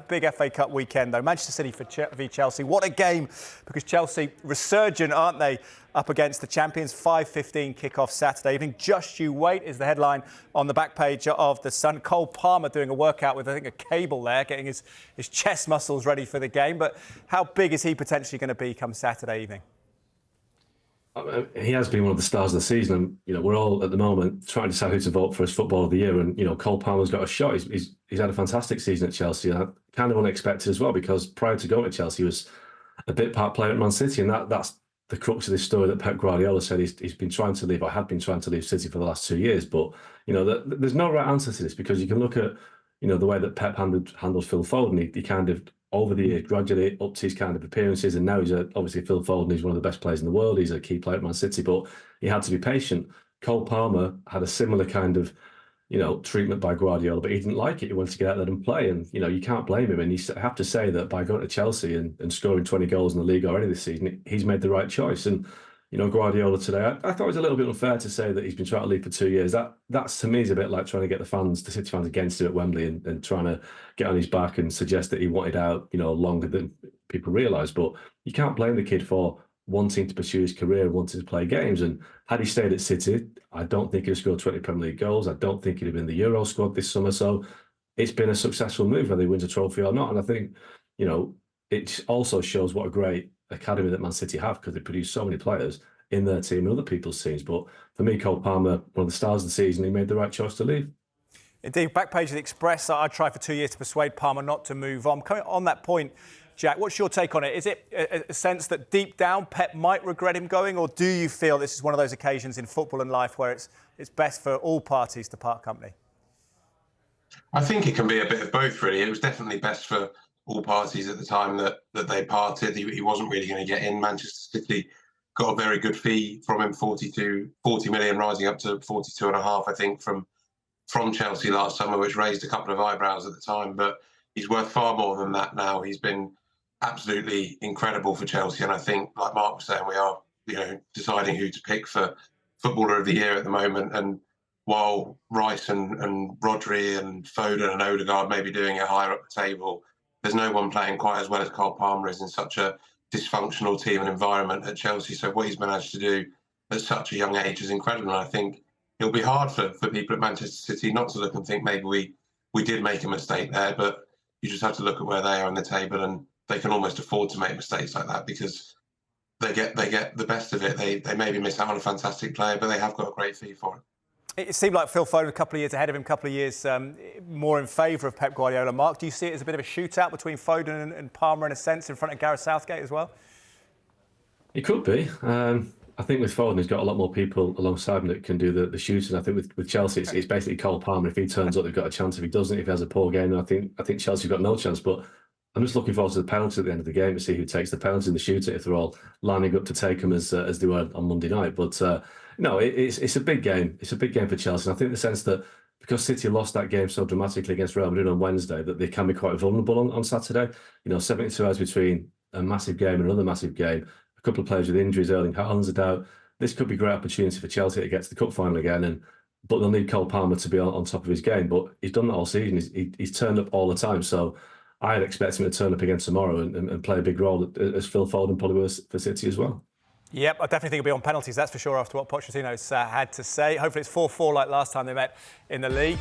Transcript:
Big FA Cup weekend, though. Manchester City v Chelsea. What a game, because Chelsea resurgent, aren't they, up against the champions. 5:15 kick-off Saturday evening. Just you wait is the headline on the back page of The Sun. Cole Palmer doing a workout with, I think, a cable there, getting his chest muscles ready for the game. But how big is he potentially going to be come Saturday evening? He has been one of the stars of the season, and we're all at the moment trying to decide who to vote for as Footballer of the Year. And Cole Palmer's got a shot. He's had a fantastic season at Chelsea, and kind of unexpected as well, because prior to going to Chelsea, he was a bit part player at Man City, and that's the crux of this story that Pep Guardiola said he's been trying to leave, or had been trying to leave City for the last 2 years. But there's no right answer to this, because you can look at the way that Pep handled Phil Foden. He kind of, over the years, gradually upped his kind of appearances, and now he's obviously Phil Foden. He's one of the best players in the world. He's a key player at Man City, but he had to be patient. Cole Palmer had a similar kind of treatment by Guardiola, but he didn't like it. He wanted to get out there and play, and you can't blame him. And you have to say that by going to Chelsea and scoring 20 goals in the league already this season, he's made the right choice. And Guardiola today, I thought it was a little bit unfair to say that he's been trying to leave for 2 years. That's to me is a bit like trying to get the City fans against him at Wembley and trying to get on his back and suggest that he wanted out, longer than people realise. But you can't blame the kid for wanting to pursue his career, wanting to play games. And had he stayed at City, I don't think he'd have scored 20 Premier League goals. I don't think he'd have been in the Euro squad this summer. So it's been a successful move, whether he wins a trophy or not. And I think, it also shows what a great academy that Man City have, because they produce so many players in their team and other people's teams. But for me, Cole Palmer, one of the stars of the season, he made the right choice to leave. Indeed, back page of the Express, I tried for 2 years to persuade Palmer not to move on. Coming on that point, Jack, what's your take on it? Is it a sense that deep down Pep might regret him going, or do you feel this is one of those occasions in football and life where it's best for all parties to part company? I think it can be a bit of both, really. It was definitely best for all parties at the time that they parted. He wasn't really going to get in. Manchester City got a very good fee from him, 40 million, rising up to 42.5, I think, from Chelsea last summer, which raised a couple of eyebrows at the time. But he's worth far more than that now. He's been absolutely incredible for Chelsea, and I think, like Mark was saying, we are deciding who to pick for Footballer of the Year at the moment. And while Rice and Rodri and Foden and Odegaard may be doing it higher up the table, there's no one playing quite as well as Cole Palmer is in such a dysfunctional team and environment at Chelsea. So what he's managed to do at such a young age is incredible. And I think it'll be hard for people at Manchester City not to look and think maybe we did make a mistake there, but you just have to look at where they are on the table, and they can almost afford to make mistakes like that because they get the best of it. They maybe miss out on a fantastic player, but they have got a great fee for it. It seemed like Phil Foden a couple of years ahead of him, a couple of years more in favour of Pep Guardiola. Mark, do you see it as a bit of a shootout between Foden and Palmer in a sense, in front of Gareth Southgate as well? It could be. I think with Foden, he's got a lot more people alongside him that can do the shooting. I think with Chelsea, it's basically Cole Palmer. If he turns up, they've got a chance. If he doesn't, if he has a poor game, I think Chelsea's got no chance. But I'm just looking forward to the penalty at the end of the game to see who takes the penalty and the shooter, if they're all lining up to take them as they were on Monday night. But no, it's a big game. It's a big game for Chelsea. And I think the sense that because City lost that game so dramatically against Real Madrid on Wednesday, that they can be quite vulnerable on Saturday. 72 hours between a massive game and another massive game. A couple of players with injuries, Erling Haaland's a doubt. This could be a great opportunity for Chelsea to get to the cup final again, but they'll need Cole Palmer to be on top of his game. But he's done that all season. He's turned up all the time. So I'd expect him to turn up again tomorrow and play a big role, as Phil Foden probably was for City as well. Yep, I definitely think he'll be on penalties, that's for sure, after what Pochettino's had to say. Hopefully it's 4-4 like last time they met in the league.